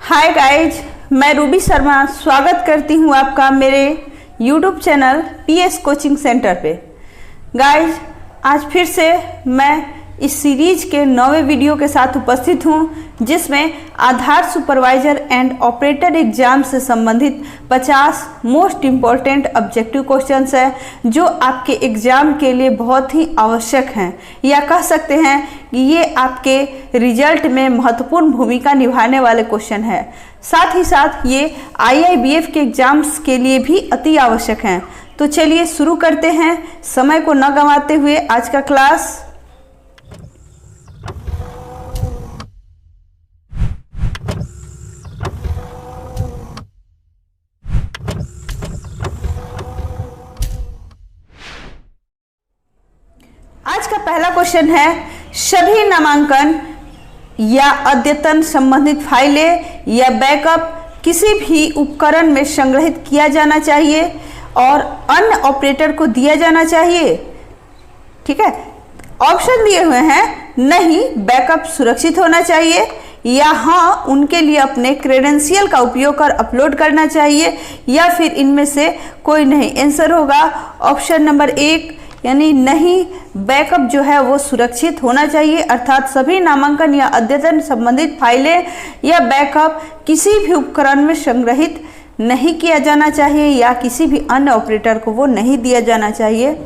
Hi guys, मैं Ruby Sharma स्वागत करती हूँ आपका मेरे YouTube channel PS coaching centre पे। गाइज, आज फिर से मैं इस सीरीज के 9वें वीडियो के साथ उपस्थित हूँ, जिसमें आधार सुपरवाइजर एंड ऑपरेटर एग्जाम से संबंधित 50 मोस्ट इम्पॉर्टेंट ऑब्जेक्टिव क्वेश्चंस हैं जो आपके एग्जाम के लिए बहुत ही आवश्यक हैं, या कह सकते हैं कि ये आपके रिजल्ट में महत्वपूर्ण भूमिका निभाने वाले क्वेश्चन हैं। साथ ही साथ ये IIBF के एग्जाम्स के लिए भी अति आवश्यक हैं। तो चलिए शुरू करते हैं, समय को न गंवाते हुए आज का क्लास। आज का पहला क्वेश्चन है, सभी नामांकन या अद्यतन संबंधित फाइलें या बैकअप किसी भी उपकरण में संग्रहित किया जाना चाहिए और अन्य ऑपरेटर को दिया जाना चाहिए। ठीक है, ऑप्शन दिए हुए हैं, नहीं बैकअप सुरक्षित होना चाहिए, या हाँ उनके लिए अपने क्रेडेंशियल का उपयोग कर अपलोड करना चाहिए, या फिर इनमें से कोई नहीं। आंसर होगा ऑप्शन नंबर 1 यानी नहीं, बैकअप जो है वो सुरक्षित होना चाहिए। अर्थात सभी नामांकन या अद्यतन संबंधित फाइलें या बैकअप किसी भी उपकरण में संग्रहित नहीं किया जाना चाहिए या किसी भी अन्य ऑपरेटर को वो नहीं दिया जाना चाहिए।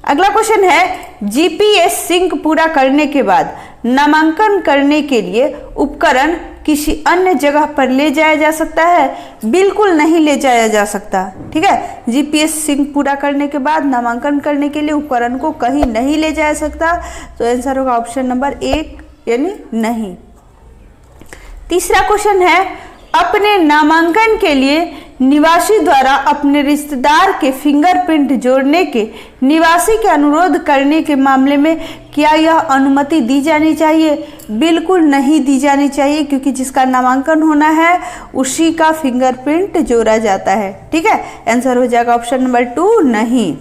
अगला क्वेश्चन है, GPS सिंक पूरा करने के बाद नामांकन करने के लिए उपकरण किसी अन्य जगह पर ले जाया जा सकता है? बिल्कुल नहीं ले जाया जा सकता। ठीक है, GPS सिंक पूरा करने के बाद नामांकन करने के लिए उपकरण को कहीं नहीं ले जाया सकता। तो आंसर होगा ऑप्शन नंबर 1 यानी नहीं। तीसरा क्वेश्चन है, अपने नामांकन के लिए निवासी द्वारा अपने रिश्तेदार के फिंगरप्रिंट जोड़ने के निवासी के अनुरोध करने के मामले में क्या यह अनुमति दी जानी चाहिए? बिल्कुल नहीं दी जानी चाहिए, क्योंकि जिसका नामांकन होना है उसी का फिंगरप्रिंट जोड़ा जाता है। ठीक है, आंसर हो जाएगा ऑप्शन नंबर 2 नहीं।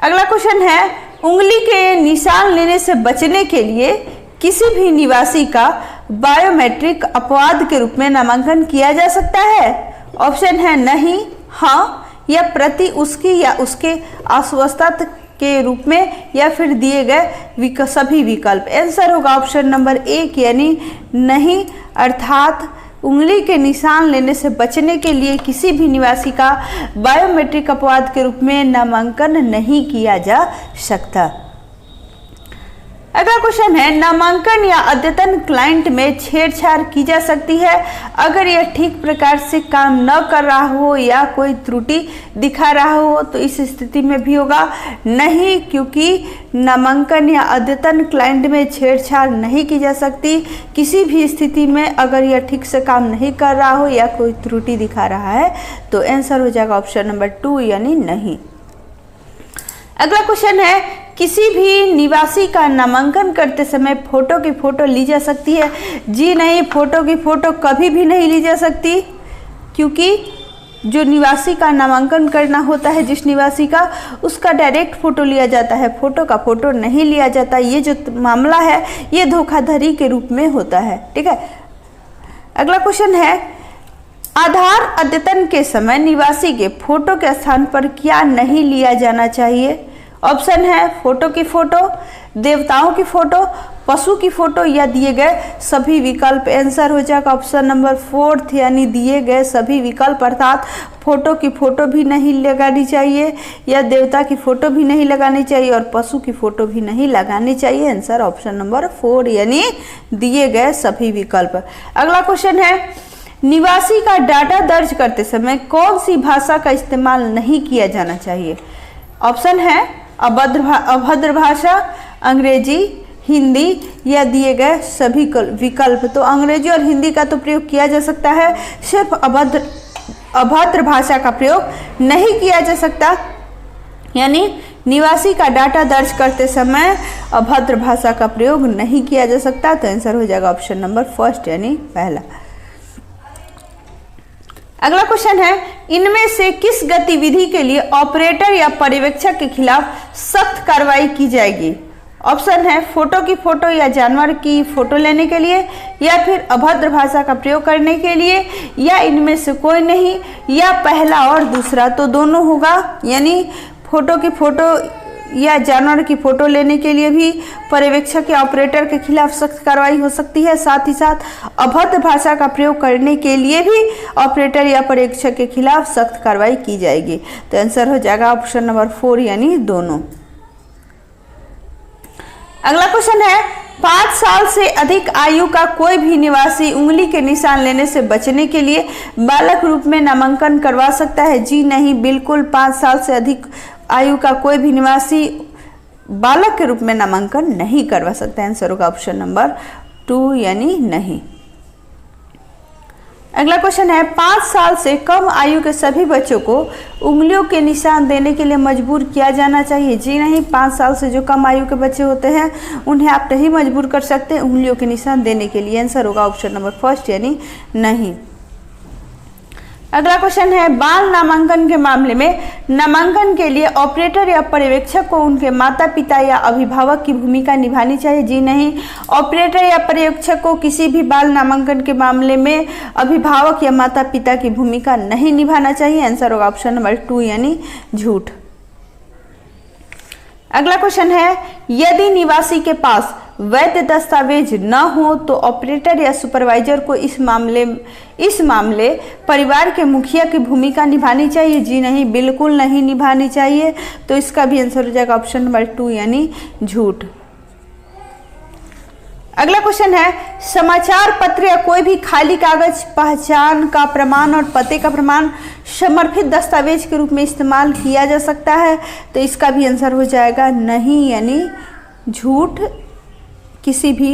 अगला क्वेश्चन है, उंगली के निशान लेने से बचने के लिए किसी भी निवासी का बायोमेट्रिक अपवाद के रूप में नामांकन किया जा सकता है? ऑप्शन है नहीं, हाँ, या प्रति उसकी या उसके अस्वस्थता के रूप में, या फिर दिए गए सभी विकल्प। आंसर होगा ऑप्शन नंबर 1 यानी नहीं। अर्थात उंगली के निशान लेने से बचने के लिए किसी भी निवासी का बायोमेट्रिक अपवाद के रूप में नामांकन नहीं किया जा सकता। अगला क्वेश्चन है, नामांकन या अद्यतन क्लाइंट में छेड़छाड़ की जा सकती है अगर यह ठीक प्रकार से काम न कर रहा हो या कोई त्रुटि दिखा रहा हो? तो इस स्थिति में भी होगा नहीं, क्योंकि नामांकन या अद्यतन क्लाइंट में छेड़छाड़ नहीं की जा सकती किसी भी स्थिति में अगर यह ठीक से काम नहीं कर रहा हो या कोई त्रुटि दिखा रहा है। तो आंसर हो जाएगा ऑप्शन नंबर 2 यानी नहीं। अगला क्वेश्चन है, किसी भी निवासी का नामांकन करते समय फोटो की फोटो ली जा सकती है? जी नहीं, फोटो की फोटो कभी भी नहीं ली जा सकती, क्योंकि जो निवासी का नामांकन करना होता है जिस निवासी का, उसका डायरेक्ट फोटो लिया जाता है, फोटो का फोटो नहीं लिया जाता। ये जो मामला है ये धोखाधड़ी के रूप में होता है। ठीक है, अगला क्वेश्चन है, आधार अद्यतन के समय निवासी के फोटो के स्थान पर क्या नहीं लिया जाना चाहिए? ऑप्शन है फोटो की फोटो, देवताओं की फोटो, पशु की फोटो, या दिए गए सभी विकल्प। आंसर हो जाएगा ऑप्शन नंबर 4 यानी दिए गए सभी विकल्प। अर्थात फोटो की फोटो भी नहीं लगानी चाहिए, या देवता की फोटो भी नहीं लगानी चाहिए, और पशु की फोटो भी नहीं लगानी चाहिए। आंसर ऑप्शन नंबर 4 यानी दिए गए सभी विकल्प। अगला क्वेश्चन है, निवासी का डाटा दर्ज करते समय कौन सी भाषा का इस्तेमाल नहीं किया जाना चाहिए? ऑप्शन है अभद्र भाषा, अंग्रेजी, हिंदी, या दिए गए सभी विकल्प। तो अंग्रेजी और हिंदी का तो प्रयोग किया जा सकता है, सिर्फ अभद्र भाषा का प्रयोग नहीं किया जा सकता, यानी निवासी का डाटा दर्ज करते समय अभद्र भाषा का प्रयोग नहीं किया जा सकता। तो आंसर हो जाएगा ऑप्शन नंबर 1 यानी पहला। अगला क्वेश्चन है, इनमें से किस गतिविधि के लिए ऑपरेटर या पर्यवेक्षक के खिलाफ सख्त कार्रवाई की जाएगी? ऑप्शन है फोटो की फोटो या जानवर की फोटो लेने के लिए, या फिर अभद्र भाषा का प्रयोग करने के लिए, या इनमें से कोई नहीं, या पहला और दूसरा। तो दोनों होगा, यानी फोटो की फोटो या जानवर की फोटो लेने के लिए भी पर्यवेक्षक या ऑपरेटर के खिलाफ सख्त कार्रवाई हो सकती है। साथ ही साथ अभद्र भाषा का प्रयोग करने के लिए भी ऑपरेटर या पर्यवेक्षक के खिलाफ सख्त कार्रवाई की जाएगी। तो आंसर हो जाएगा ऑप्शन नंबर 4 यानी दोनों। अगला क्वेश्चन है 5 साल से अधिक आयु का कोई भी निवासी उंगली के निशान लेने से बचने के लिए बालक रूप में नामांकन करवा सकता है? जी नहीं, बिल्कुल 5 साल से अधिक आयु का कोई भी निवासी बालक के रूप में नामांकन नहीं करवा सकता। आंसर होगा ऑप्शन नंबर 2 यानी नहीं। अगला क्वेश्चन है 5 साल से कम आयु के सभी बच्चों को उंगलियों के निशान देने के लिए मजबूर किया जाना चाहिए? जी नहीं, 5 साल से जो कम आयु के बच्चे होते हैं उन्हें आप नहीं मजबूर कर सकते उंगलियों के निशान देने के लिए। आंसर होगा ऑप्शन नंबर 1 यानी नहीं। अगला क्वेश्चन है बाल नामांकन के मामले में नामांकन के लिए ऑपरेटर या पर्यवेक्षक को उनके माता पिता या अभिभावक की भूमिका निभानी चाहिए? जी नहीं, ऑपरेटर या पर्यवेक्षक को किसी भी बाल नामांकन के मामले में अभिभावक या माता पिता की भूमिका नहीं निभाना चाहिए। आंसर होगा ऑप्शन नंबर 2 यानी झूठ। अगला क्वेश्चन है यदि निवासी के पास वैध दस्तावेज न हो तो ऑपरेटर या सुपरवाइजर को इस मामले परिवार के मुखिया की भूमिका निभानी चाहिए? जी नहीं, बिल्कुल नहीं निभानी चाहिए। तो इसका भी आंसर हो जाएगा ऑप्शन नंबर 2 यानी झूठ। अगला क्वेश्चन है समाचार पत्र या कोई भी खाली कागज पहचान का प्रमाण और पते का प्रमाण समर्पित दस्तावेज के रूप में इस्तेमाल किया जा सकता है? तो इसका भी आंसर हो जाएगा नहीं यानी झूठ। किसी भी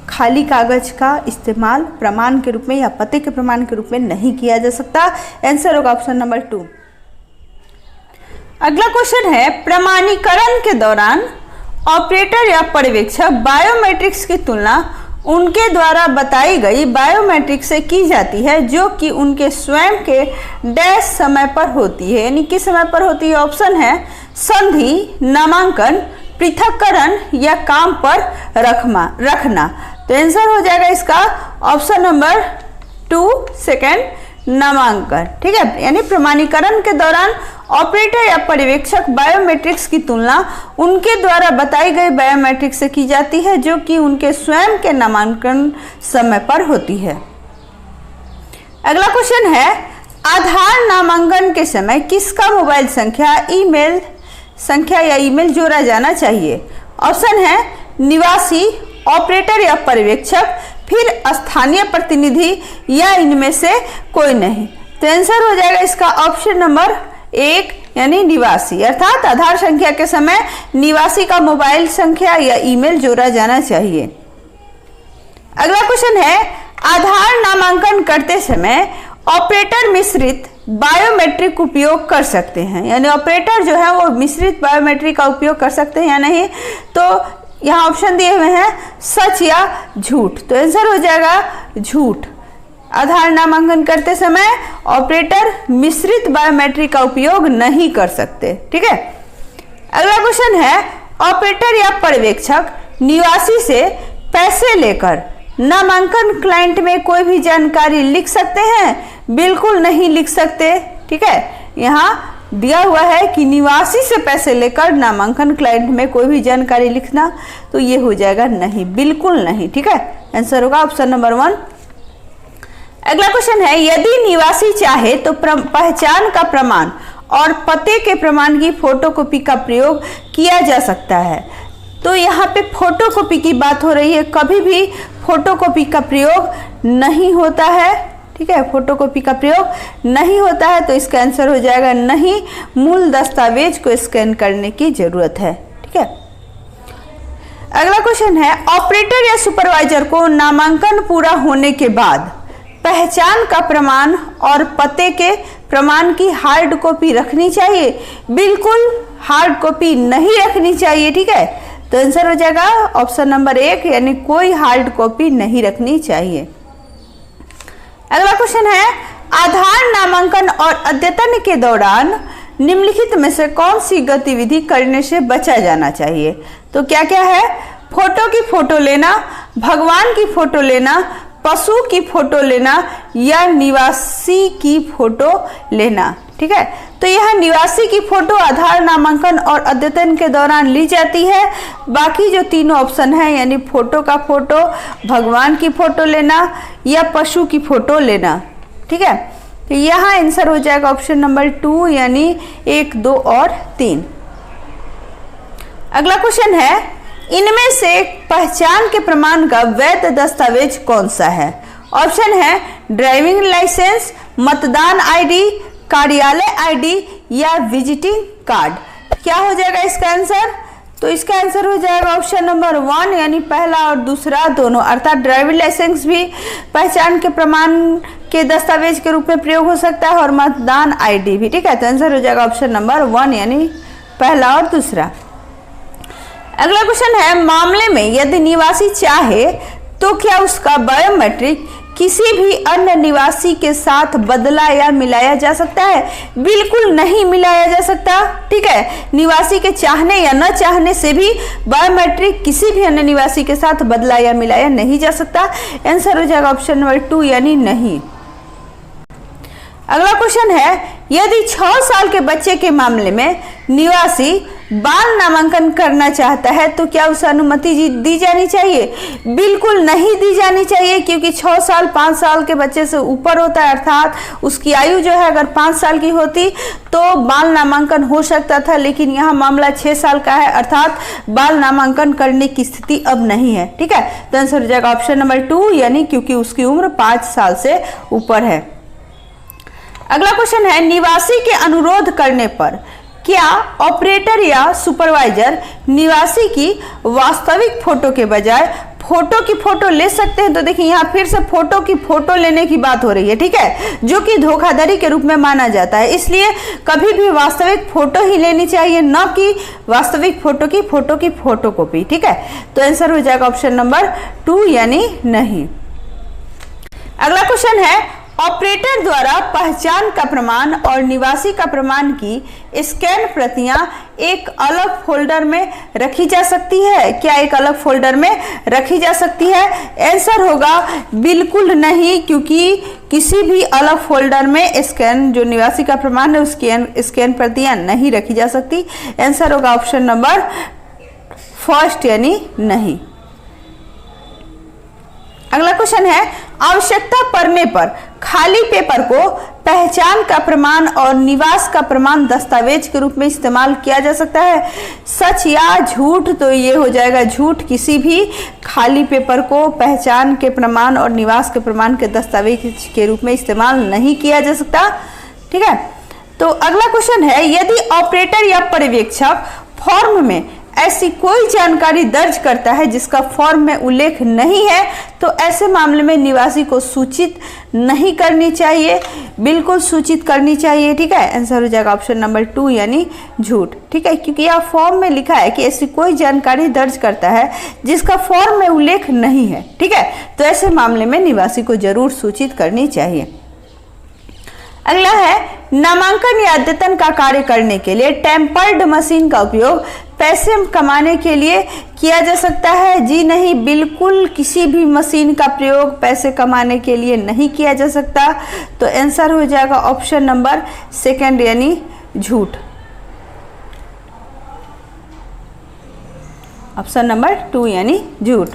खाली कागज का इस्तेमाल प्रमाण के रूप में या पते के प्रमाण के रूप में नहीं किया जा सकता। आंसर होगा ऑप्शन नंबर 2। अगला क्वेश्चन है प्रमाणीकरण के दौरान ऑपरेटर या पर्यवेक्षक बायोमेट्रिक्स की तुलना उनके द्वारा बताई गई बायोमेट्रिक से की जाती है जो कि उनके स्वयं के डैश समय पर होती है, यानी किस समय पर होती है? ऑप्शन है संधि, नामांकन, पृथक्करण या काम पर रखना। तो आंसर हो जाएगा इसका ऑप्शन नंबर 2 सेकंड, नामांकन। ठीक है, यानी प्रमाणीकरण के दौरान ऑपरेटर या पर्यवेक्षक बायोमेट्रिक्स की तुलना उनके द्वारा बताई गई बायोमेट्रिक से की जाती है जो कि उनके स्वयं के नामांकन समय पर होती है। अगला क्वेश्चन है आधार नामांकन के समय किसका मोबाइल संख्या, ईमेल संख्या या ईमेल जोड़ा जाना चाहिए? ऑप्शन है निवासी, ऑपरेटर या पर्यवेक्षक, फिर स्थानीय प्रतिनिधि या इनमें से कोई नहीं। तो आंसर हो जाएगा इसका ऑप्शन नंबर 1 यानी निवासी, अर्थात आधार संख्या के समय निवासी का मोबाइल संख्या या ईमेल जोड़ा जाना चाहिए। अगला क्वेश्चन है आधार नामांकन करते समय ऑपरेटर मिश्रित बायोमेट्रिक उपयोग कर सकते हैं, यानी ऑपरेटर जो है वो मिश्रित बायोमेट्रिक का उपयोग कर सकते हैं या नहीं? तो यहाँ ऑप्शन दिए हुए हैं सच या झूठ। तो आंसर हो जाएगा झूठ। आधार नामांकन करते समय ऑपरेटर मिश्रित बायोमेट्रिक का उपयोग नहीं कर सकते। ठीक है, अगला क्वेश्चन है ऑपरेटर या पर्यवेक्षक निवासी से पैसे लेकर नामांकन क्लाइंट में कोई भी जानकारी लिख सकते हैं? बिल्कुल नहीं लिख सकते। ठीक है, यहाँ दिया हुआ है कि निवासी से पैसे लेकर नामांकन क्लाइंट में कोई भी जानकारी लिखना, तो ये हो जाएगा नहीं, बिल्कुल नहीं। ठीक है, आंसर होगा ऑप्शन नंबर 1। अगला क्वेश्चन है यदि निवासी चाहे तो पहचान का प्रमाण और पते के प्रमाण की फोटोकॉपी का प्रयोग किया जा सकता है। तो यहाँ पे फोटोकॉपी की बात हो रही है, कभी भी फोटोकॉपी का प्रयोग नहीं होता है। ठीक है, फोटोकॉपी का प्रयोग नहीं होता है, तो इसका आंसर हो जाएगा नहीं, मूल दस्तावेज को स्कैन करने की जरूरत है। ठीक है, अगला क्वेश्चन है ऑपरेटर या सुपरवाइजर को नामांकन पूरा होने के बाद पहचान का प्रमाण और पते के प्रमाण की हार्ड कॉपी रखनी चाहिए? बिल्कुल हार्ड कॉपी नहीं रखनी चाहिए। ठीक है, तो आंसर हो जाएगा ऑप्शन नंबर 1 यानी कोई हार्ड कॉपी नहीं रखनी चाहिए। अगला क्वेश्चन है आधार नामांकन और अद्यतन के दौरान निम्नलिखित में से कौन सी गतिविधि करने से बचा जाना चाहिए? तो क्या क्या है? फोटो की फोटो लेना, भगवान की फोटो लेना, पशु की फोटो लेना या निवासी की फोटो लेना। ठीक है, तो यह निवासी की फोटो आधार, नामांकन और अद्यतन के दौरान ली जाती है। बाकी जो तीनों ऑप्शन है यानी फोटो का फोटो, भगवान की फोटो लेना या पशु की फोटो लेना। ठीक है, तो यहाँ आंसर हो जाएगा ऑप्शन नंबर 2 यानी 1, 2 और 3। अगला क्वेश्चन है, इनमें से पहचान के प्रमाण का वैध दस्तावेज कौन सा है? ऑप्शन है ड्राइविंग लाइसेंस, मतदान आईडी, कार्यालय आईडी या विजिटिंग कार्ड। क्या हो जाएगा इसका आंसर? तो इसका आंसर हो जाएगा ऑप्शन नंबर 1 यानी पहला और दूसरा दोनों, अर्थात ड्राइविंग लाइसेंस भी पहचान के प्रमाण के दस्तावेज के रूप में प्रयोग हो सकता है और मतदान आईडी भी। ठीक है, तो आंसर हो जाएगा ऑप्शन नंबर 1 यानी पहला और दूसरा। अगला क्वेश्चन है, मामले में यदि निवासी चाहे तो क्या उसका बायोमेट्रिक किसी भी अन्य निवासी के साथ बदला या मिलाया जा सकता है? बिल्कुल नहीं मिलाया जा सकता। ठीक है, निवासी के चाहने या न चाहने से भी बायोमेट्रिक किसी भी अन्य निवासी के साथ बदला या मिलाया नहीं जा सकता। आंसर हो जाएगा ऑप्शन नंबर 2 यानी नहीं। अगला क्वेश्चन है, यदि 6 साल के बच्चे के मामले में निवासी बाल नामांकन करना चाहता है तो क्या उसे अनुमति दी जानी चाहिए? बिल्कुल नहीं दी जानी चाहिए, क्योंकि 6 साल 5 साल के बच्चे से ऊपर होता है, अर्थात उसकी आयु जो है अगर 5 साल की होती तो बाल नामांकन हो सकता था, लेकिन यहाँ मामला 6 साल का है, अर्थात बाल नामांकन करने की स्थिति अब नहीं है। ठीक है, तो आंसर हो जाएगा ऑप्शन नंबर 2 यानी क्योंकि उसकी उम्र 5 साल से ऊपर है। अगला क्वेश्चन है, निवासी के अनुरोध करने पर क्या ऑपरेटर या सुपरवाइजर निवासी की वास्तविक फोटो के बजाय फोटो की फोटो ले सकते हैं? तो देखिए यहाँ फिर से फोटो की फोटो लेने की बात हो रही है। ठीक है, जो कि धोखाधड़ी के रूप में माना जाता है, इसलिए कभी भी वास्तविक फोटो ही लेनी चाहिए, न कि वास्तविक फोटो की फोटोकॉपी। ठीक है, तो आंसर हो जाएगा ऑप्शन नंबर 2 यानी नहीं। अगला क्वेश्चन है, ऑपरेटर द्वारा पहचान का प्रमाण और निवासी का प्रमाण की स्कैन प्रतियां एक अलग फोल्डर में रखी जा सकती है? क्या एक अलग फोल्डर में रखी जा सकती है? आंसर होगा बिल्कुल नहीं, क्योंकि किसी भी अलग फोल्डर में स्कैन जो निवासी का प्रमाण है उसकी स्कैन प्रतियां नहीं रखी जा सकती। आंसर होगा ऑप्शन नंबर 1 यानी नहीं। अगला क्वेश्चन है, आवश्यकता पड़ने पर खाली पेपर को पहचान का प्रमाण और निवास का प्रमाण दस्तावेज के रूप में इस्तेमाल किया जा सकता है? सच या झूठ? तो ये हो जाएगा झूठ, किसी भी खाली पेपर को पहचान के प्रमाण और निवास के प्रमाण के दस्तावेज के रूप में इस्तेमाल नहीं किया जा सकता। ठीक है, तो अगला क्वेश्चन है, यदि ऑपरेटर या पर्यवेक्षक फॉर्म में ऐसी कोई जानकारी दर्ज करता है जिसका फॉर्म में उल्लेख नहीं है तो ऐसे मामले में निवासी को सूचित नहीं करनी चाहिए, बिल्कुल सूचित करनी चाहिए। ठीक है, आंसर हो जाएगा ऑप्शन नंबर 2 यानी झूठ। ठीक है, क्योंकि यह फॉर्म में लिखा है कि ऐसी कोई जानकारी दर्ज करता है जिसका फॉर्म में उल्लेख नहीं है। ठीक है, तो ऐसे मामले में निवासी को जरूर सूचित करनी चाहिए। अगला है, नामांकन या अद्यतन का कार्य करने के लिए टेम्पर्ड मशीन का उपयोग पैसे कमाने के लिए किया जा सकता है? जी नहीं, बिल्कुल किसी भी मशीन का प्रयोग पैसे कमाने के लिए नहीं किया जा सकता। तो आंसर हो जाएगा ऑप्शन नंबर 2 यानी झूठ। ऑप्शन नंबर 2 यानी झूठ।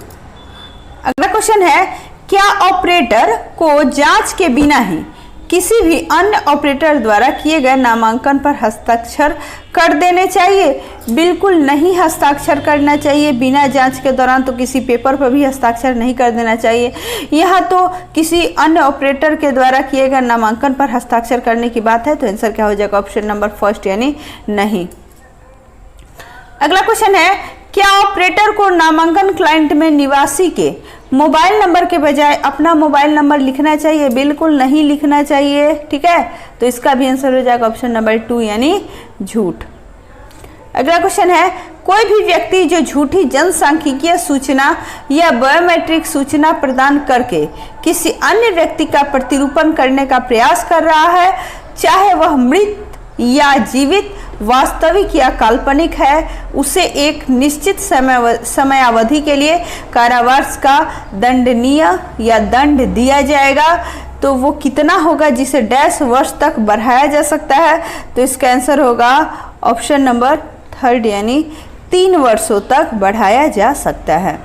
अगला क्वेश्चन है, क्या ऑपरेटर को जांच के बिना ही किसी भी अन्य ऑपरेटर द्वारा किए गए नामांकन पर हस्ताक्षर कर देने चाहिए? बिल्कुल नहीं हस्ताक्षर करना चाहिए, बिना जांच के दौरान तो किसी पेपर पर भी हस्ताक्षर नहीं कर देना चाहिए। यहाँ तो किसी अन्य ऑपरेटर के द्वारा किए गए नामांकन पर हस्ताक्षर करने की बात है, तो आंसर क्या हो जाएगा ऑप्शन नंबर 1 यानी नहीं। अगला क्वेश्चन है, क्या ऑपरेटर को नामांकन क्लाइंट में निवासी के मोबाइल नंबर के बजाय अपना मोबाइल नंबर लिखना चाहिए? बिल्कुल नहीं लिखना चाहिए। ठीक है, तो इसका भी आंसर हो जाएगा ऑप्शन नंबर 2 यानी झूठ। अगला क्वेश्चन है, कोई भी व्यक्ति जो झूठी जनसांख्यिकीय सूचना या बायोमेट्रिक सूचना प्रदान करके किसी अन्य व्यक्ति का प्रतिरूपण करने का प्रयास कर रहा है, चाहे वह मृत या जीवित, वास्तविक या काल्पनिक है उसे एक निश्चित समयावधि के लिए कारावास का दंडनीय या दंड दिया जाएगा। तो वो कितना होगा जिसे डैश वर्ष तक बढ़ाया जा सकता है? तो इसका आंसर होगा ऑप्शन नंबर 3 यानी 3 वर्षों तक बढ़ाया जा सकता है।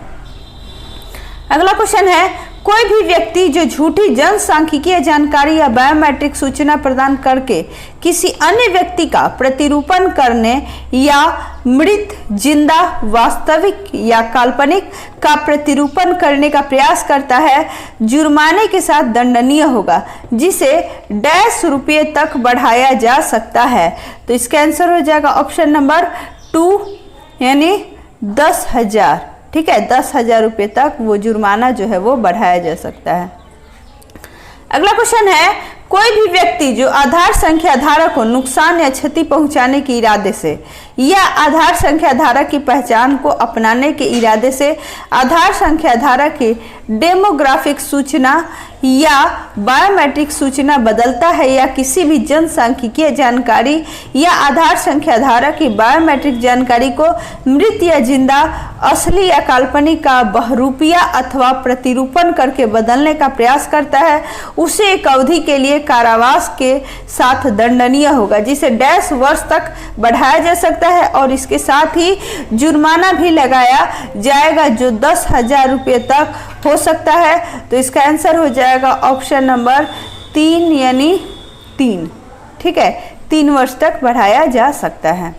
अगला क्वेश्चन है, कोई भी व्यक्ति जो झूठी जनसांख्यिकीय जानकारी या बायोमेट्रिक सूचना प्रदान करके किसी अन्य व्यक्ति का प्रतिरूपण करने या मृत, जिंदा, वास्तविक या काल्पनिक का प्रतिरूपण करने का प्रयास करता है, जुर्माने के साथ दंडनीय होगा, जिसे डैश रुपये तक बढ़ाया जा सकता है। तो इसका आंसर हो जाएगा ऑप्शन नंबर 2 यानी 10,000। ठीक है, 10,000 रुपये तक वो जुर्माना जो है वो बढ़ाया जा सकता है। अगला क्वेश्चन है, कोई भी व्यक्ति जो आधार संख्या धारक को नुकसान या क्षति पहुंचाने के इरादे से या आधार संख्या धारक की पहचान को अपनाने के इरादे से आधार संख्या धारक की डेमोग्राफिक सूचना या बायोमेट्रिक सूचना बदलता है या किसी भी जनसांख्यिकीय जानकारी या आधार संख्या धारक की बायोमेट्रिक जानकारी को मृत या जिंदा, असली या काल्पनिक का बहुरूपिया अथवा प्रतिरूपण करके बदलने का प्रयास करता है, उसे एक अवधि के लिए कारावास के साथ दंडनीय होगा, जिसे डैश वर्ष तक बढ़ाया जा सकता है और इसके साथ ही जुर्माना भी लगाया जाएगा जो 10,000 रुपये तक हो सकता है। तो इसका आंसर हो जाएगा ऑप्शन नंबर 3 यानी 3। ठीक है, 3 वर्ष तक बढ़ाया जा सकता है।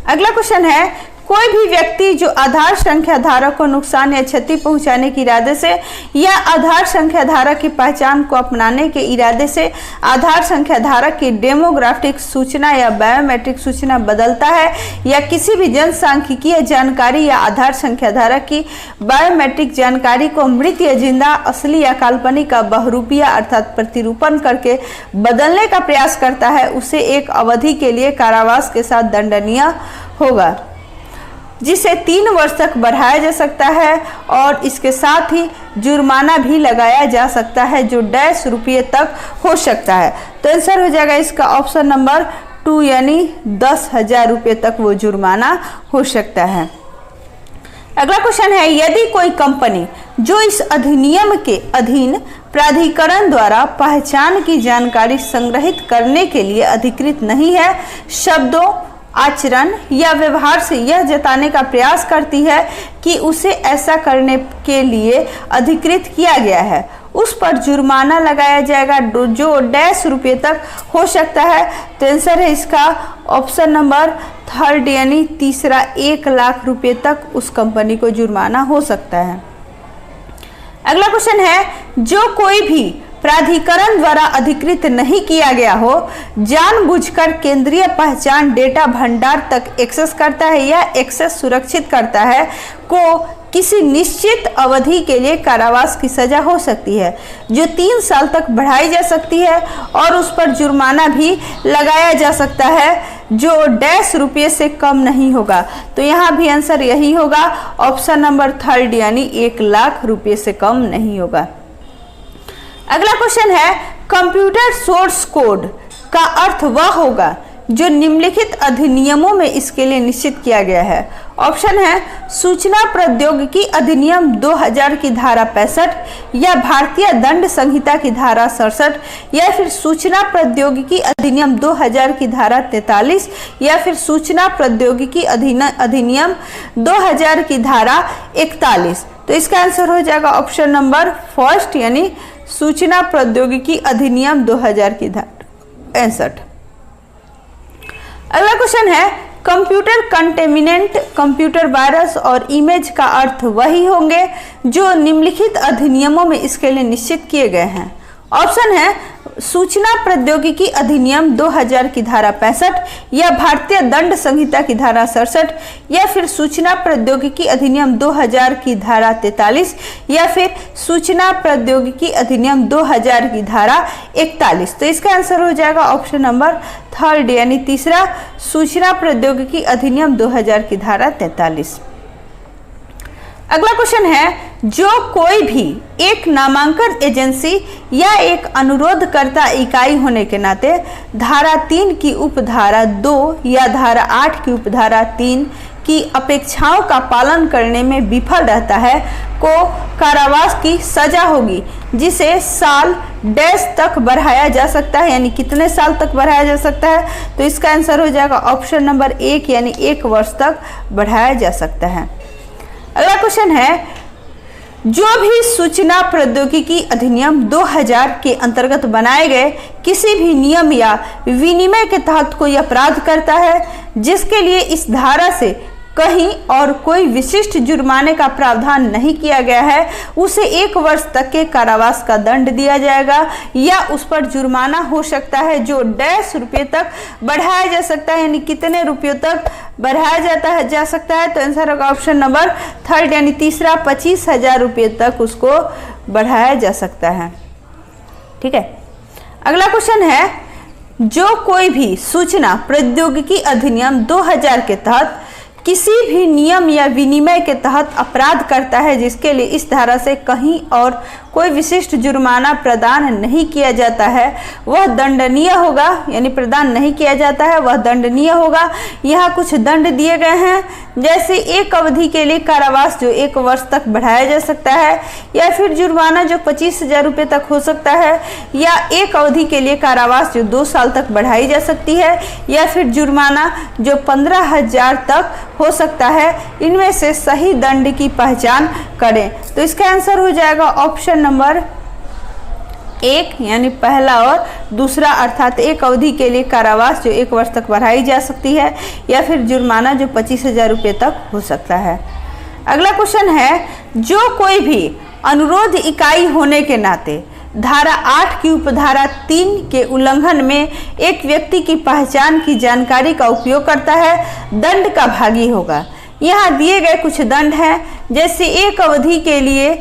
अगला क्वेश्चन है, कोई भी व्यक्ति जो आधार संख्या धारक को नुकसान या क्षति पहुंचाने के इरादे से या आधार संख्या धारक की पहचान को अपनाने के इरादे से आधार संख्या धारक की डेमोग्राफिक सूचना या बायोमेट्रिक सूचना बदलता है या किसी भी जनसांख्यिकीय जानकारी या आधार संख्या धारक की बायोमेट्रिक जानकारी को मृत या जिंदा, असली या काल्पनिक का बहुरूपिया अर्थात प्रतिरूपण करके बदलने का प्रयास करता है, उसे एक अवधि के लिए कारावास के साथ दंडनीय होगा, जिसे 3 वर्ष तक बढ़ाया जा सकता है और इसके साथ ही जुर्माना भी लगाया जा सकता है जो डैश रुपये तक हो सकता है। तो आंसर हो जाएगा इसका ऑप्शन नंबर 2 यानी 10,000 रुपये तक वो जुर्माना हो सकता है। अगला क्वेश्चन है, यदि कोई कंपनी जो इस अधिनियम के अधीन प्राधिकरण द्वारा पहचान की जानकारी संग्रहित करने के लिए अधिकृत नहीं है, शब्दों, आचरण या व्यवहार से यह जताने का प्रयास करती है कि उसे ऐसा करने के लिए अधिकृत किया गया है, उस पर जुर्माना लगाया जाएगा जो डैश रुपये तक हो सकता है। तो आंसर है इसका ऑप्शन नंबर 3 यानी तीसरा, 1 लाख रुपये तक उस कंपनी को जुर्माना हो सकता है। अगला क्वेश्चन है, जो कोई भी प्राधिकरण द्वारा अधिकृत नहीं किया गया हो, जानबूझकर केंद्रीय पहचान डेटा भंडार तक एक्सेस करता है या एक्सेस सुरक्षित करता है, को किसी निश्चित अवधि के लिए कारावास की सजा हो सकती है, जो 3 साल तक बढ़ाई जा सकती है और उस पर जुर्माना भी लगाया जा सकता है जो डैश रुपये से कम नहीं होगा। तो यहाँ भी आंसर यही होगा, ऑप्शन नंबर 3 यानी 1 लाख रुपये से कम नहीं होगा। अगला क्वेश्चन है, कंप्यूटर सोर्स कोड का अर्थ वह होगा जो निम्नलिखित अधिनियमों में इसके लिए निश्चित किया गया है। ऑप्शन है, सूचना प्रौद्योगिकी अधिनियम 2000 की धारा 65 या भारतीय दंड संहिता की धारा 67 या फिर सूचना प्रौद्योगिकी अधिनियम 2000 की धारा 43 या फिर सूचना प्रौद्योगिकी अधिनियम 2000 की धारा 41। तो इसका आंसर हो जाएगा ऑप्शन नंबर 1 यानी सूचना प्रौद्योगिकी अधिनियम 2000 की धारा 65। अगला क्वेश्चन है, कंप्यूटर कंटेमिनेंट, कंप्यूटर वायरस और इमेज का अर्थ वही होंगे जो निम्नलिखित अधिनियमों में इसके लिए निश्चित किए गए हैं। ऑप्शन है, सूचना प्रौद्योगिकी अधिनियम 2000 की धारा 65 या भारतीय दंड संहिता की धारा 67 या फिर सूचना प्रौद्योगिकी अधिनियम 2000 की धारा 43 या फिर सूचना प्रौद्योगिकी अधिनियम 2000 की धारा 41। तो इसका आंसर हो जाएगा ऑप्शन नंबर 3 यानी तीसरा, सूचना प्रौद्योगिकी अधिनियम 2000 की धारा 43। अगला क्वेश्चन है, जो कोई भी एक नामांकन एजेंसी या एक अनुरोधकर्ता इकाई होने के नाते धारा 3 की उपधारा 2 या धारा 8 की उपधारा 3 की अपेक्षाओं का पालन करने में विफल रहता है को कारावास की सजा होगी, जिसे साल डैश तक बढ़ाया जा सकता है। यानी कितने साल तक बढ़ाया जा सकता है? तो इसका आंसर हो जाएगा ऑप्शन नंबर 1 यानी 1 वर्ष तक बढ़ाया जा सकता है। अगला क्वेश्चन है, जो भी सूचना प्रौद्योगिकी अधिनियम 2000 के अंतर्गत बनाए गए किसी भी नियम या विनिमय के तहत कोई अपराध करता है जिसके लिए इस धारा से कहीं और कोई विशिष्ट जुर्माने का प्रावधान नहीं किया गया है, उसे 1 वर्ष तक के कारावास का दंड दिया जाएगा या उस पर जुर्माना हो सकता है जो डैश रुपये तक बढ़ाया जा सकता है। यानी कितने रुपयों तक बढ़ाया जा सकता है? तो आंसर होगा ऑप्शन नंबर 3 यानी तीसरा 25,000 रुपये तक उसको बढ़ाया जा सकता है। ठीक है। अगला क्वेश्चन है, जो कोई भी सूचना प्रौद्योगिकी अधिनियम 2000 के तहत किसी भी नियम या विनिमय के तहत अपराध करता है जिसके लिए इस धारा से कहीं और कोई विशिष्ट जुर्माना प्रदान नहीं किया जाता है वह दंडनीय होगा। यानी प्रदान नहीं किया जाता है वह दंडनीय होगा। यहाँ कुछ दंड दिए गए हैं, जैसे एक अवधि के लिए कारावास जो 1 वर्ष तक बढ़ाया जा सकता है, या फिर जुर्माना जो 25,000 रुपये तक हो सकता है, या एक अवधि के लिए कारावास जो 2 साल तक बढ़ाई जा सकती है, या फिर जुर्माना जो 15,000 तक हो सकता है। इनमें से सही दंड की पहचान करें। तो इसका आंसर हो जाएगा ऑप्शन नंबर 1 यानी पहला और दूसरा, अर्थात एक अवधि के लिए कारावास जो 1 वर्ष तक बढ़ाई जा सकती है, या फिर जुर्माना जो 25,000 रुपये तक हो सकता है। अगला क्वेश्चन है, जो कोई भी अनुरोध इकाई होने के नाते धारा 8 की उपधारा 3 के उल्लंघन में एक व्यक्ति की पहचान की जानकारी का उपयोग करता है, दंड का भागी होगा। यहाँ दिए गए कुछ दंड हैं, जैसे एक अवधि के लिए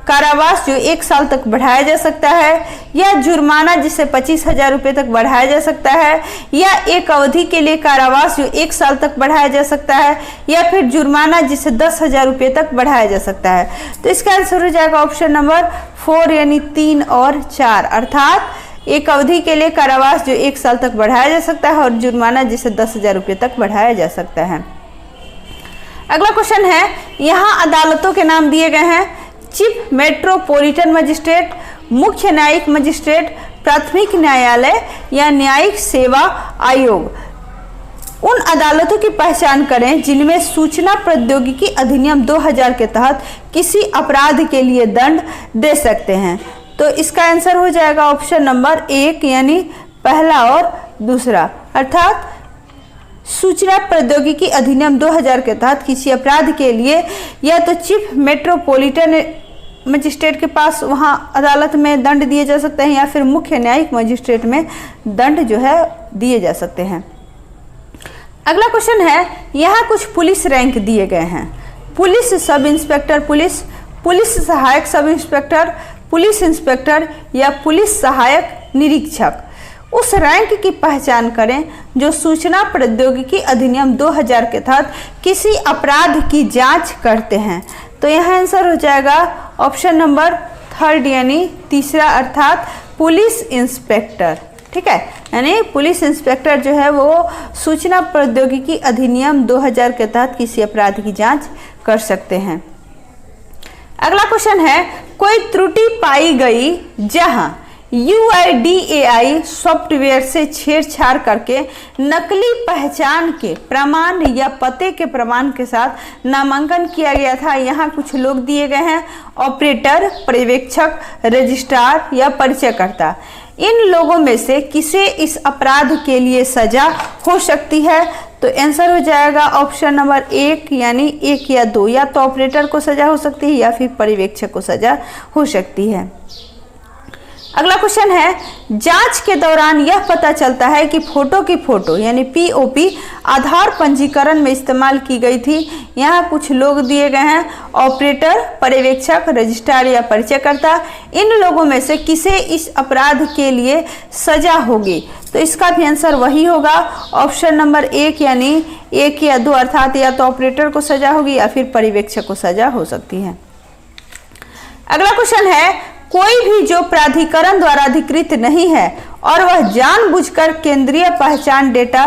कारावास जो 1 साल तक बढ़ाया जा सकता है, या जुर्माना जिसे 25,000 रुपये तक बढ़ाया जा सकता है, या एक अवधि के लिए कारावास जो 1 साल तक बढ़ाया जा सकता है, या फिर जुर्माना जिसे 10,000 रुपये तक बढ़ाया जा सकता है। तो इसका आंसर हो जाएगा ऑप्शन नंबर 4 यानी 3 और 4, अर्थात एक अवधि के लिए कारावास जो 1 साल तक बढ़ाया जा सकता है और जुर्माना जिसे 10,000 रुपये तक बढ़ाया जा सकता है। अगला क्वेश्चन है, यहाँ अदालतों के नाम दिए गए हैं, चीफ मेट्रोपॉलिटन मजिस्ट्रेट, मुख्य न्यायिक मजिस्ट्रेट, प्राथमिक न्यायालय या न्यायिक सेवा आयोग। उन अदालतों की पहचान करें जिनमें सूचना प्रौद्योगिकी अधिनियम 2000 के तहत किसी अपराध के लिए दंड दे सकते हैं। तो इसका आंसर हो जाएगा ऑप्शन नंबर 1 यानी पहला और दूसरा, अर्थात सूचना प्रौद्योगिकी अधिनियम 2000 के तहत किसी अपराध के लिए या तो चीफ मेट्रोपॉलिटन मजिस्ट्रेट के पास वहाँ अदालत में दंड दिए जा सकते हैं, या फिर मुख्य न्यायिक मजिस्ट्रेट में दंड जो है दिए जा सकते हैं। अगला क्वेश्चन है, यहाँ कुछ पुलिस रैंक दिए गए हैं, police sub inspector police, police सहायक सब इंस्पेक्टर, पुलिस इंस्पेक्टर या पुलिस सहायक निरीक्षक। उस रैंक की पहचान करें जो सूचना प्रौद्योगिकी अधिनियम 2000 के तहत किसी अपराध की जांच करते हैं। तो यहाँ आंसर हो जाएगा ऑप्शन नंबर 3 यानी तीसरा, अर्थात पुलिस इंस्पेक्टर। ठीक है, यानी पुलिस इंस्पेक्टर जो है वो सूचना प्रौद्योगिकी अधिनियम 2000 के तहत किसी अपराध की जांच कर सकते हैं। अगला क्वेश्चन है, कोई त्रुटि पाई गई जहां UIDAI सॉफ्टवेयर से छेड़छाड़ करके नकली पहचान के प्रमाण या पते के प्रमाण के साथ नामांकन किया गया था। यहाँ कुछ लोग दिए गए हैं, ऑपरेटर, पर्यवेक्षक, रजिस्ट्रार या परिचयकर्ता। इन लोगों में से किसे इस अपराध के लिए सजा हो सकती है? तो आंसर हो जाएगा ऑप्शन नंबर 1 यानी 1 या 2, या तो ऑपरेटर को सजा हो सकती है या फिर पर्यवेक्षक को सजा हो सकती है। अगला क्वेश्चन है, जांच के दौरान यह पता चलता है कि फोटो की फोटो यानी पीओपी आधार पंजीकरण में इस्तेमाल की गई थी। यहाँ कुछ लोग दिए गए हैं, ऑपरेटर, पर्यवेक्षक, रजिस्ट्रार या परिचयकर्ता। इन लोगों में से किसे इस अपराध के लिए सजा होगी? तो इसका भी आंसर वही होगा, ऑप्शन नंबर 1 यानी 1 या 2, अर्थात या तो ऑपरेटर को सजा होगी या फिर पर्यवेक्षक को सजा हो सकती है। अगला क्वेश्चन है, कोई भी जो प्राधिकरण द्वारा अधिकृत नहीं है और वह जानबूझकर केंद्रीय पहचान डेटा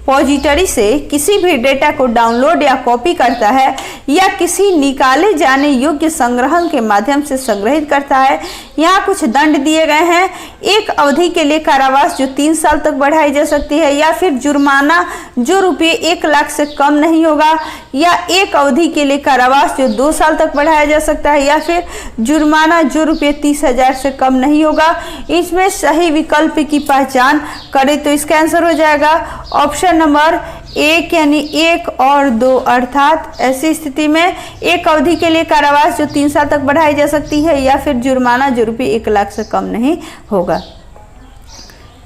रिपोजिटरी से किसी भी डेटा को डाउनलोड या कॉपी करता है या किसी निकाले जाने योग्य संग्रहण के माध्यम से संग्रहित करता है। यहाँ कुछ दंड दिए गए हैं, एक अवधि के लिए कारावास जो 3 साल तक बढ़ाई जा सकती है, या फिर जुर्माना जो रुपये 1 लाख से कम नहीं होगा, या एक अवधि के लिए कारावास जो 2 साल तक बढ़ाया जा सकता है, या फिर जुर्माना जो रुपये 30,000 से कम नहीं होगा। इसमें सही विकल्प की पहचान करें तो इसका आंसर हो जाएगा ऑप्शन नंबर 1 यानी 1 और 2, अर्थात ऐसी स्थिति में एक अवधि के लिए कारावास जो 3 साल तक बढ़ाई जा सकती है, या फिर जुर्माना जो रुपये 1 लाख से कम नहीं होगा।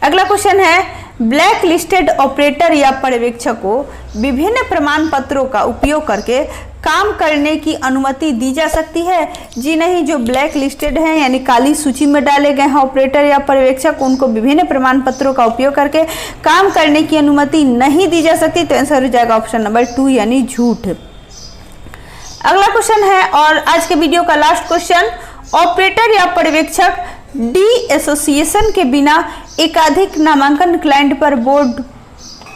अगला क्वेश्चन है, ब्लैक लिस्टेड ऑपरेटर या पर्यवेक्षक को विभिन्न प्रमाण पत्रों का उपयोग करके काम करने की अनुमति दी जा सकती है? जी नहीं, जो ब्लैक लिस्टेड हैं यानी काली सूची में डाले गए हैं ऑपरेटर या पर्यवेक्षक, उनको विभिन्न प्रमाण पत्रों का उपयोग करके काम करने की अनुमति नहीं दी जा सकती। तो आंसर हो जाएगा ऑप्शन नंबर 2 यानी झूठ। अगला क्वेश्चन है और आज के वीडियो का लास्ट क्वेश्चन, ऑपरेटर या पर्यवेक्षक डी एसोसिएशन के बिना एकाधिक नामांकन क्लाइंट पर बोर्ड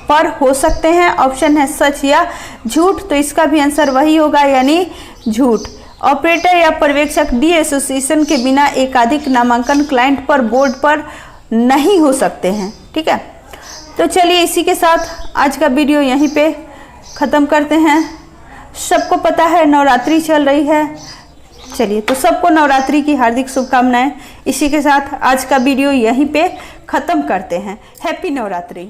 पर हो सकते हैं? ऑप्शन है सच या झूठ। तो इसका भी आंसर वही होगा यानी झूठ। ऑपरेटर या पर्यवेक्षक डी एसोसिएशन के बिना एकाधिक नामांकन क्लाइंट पर बोर्ड पर नहीं हो सकते हैं। ठीक है, तो चलिए इसी के साथ आज का वीडियो यहीं पे ख़त्म करते हैं। सबको पता है नवरात्रि चल रही है, चलिए तो सबको नवरात्रि की हार्दिक शुभकामनाएं। इसी के साथ आज का वीडियो यहीं पे ख़त्म करते हैं। हैप्पी नवरात्रि।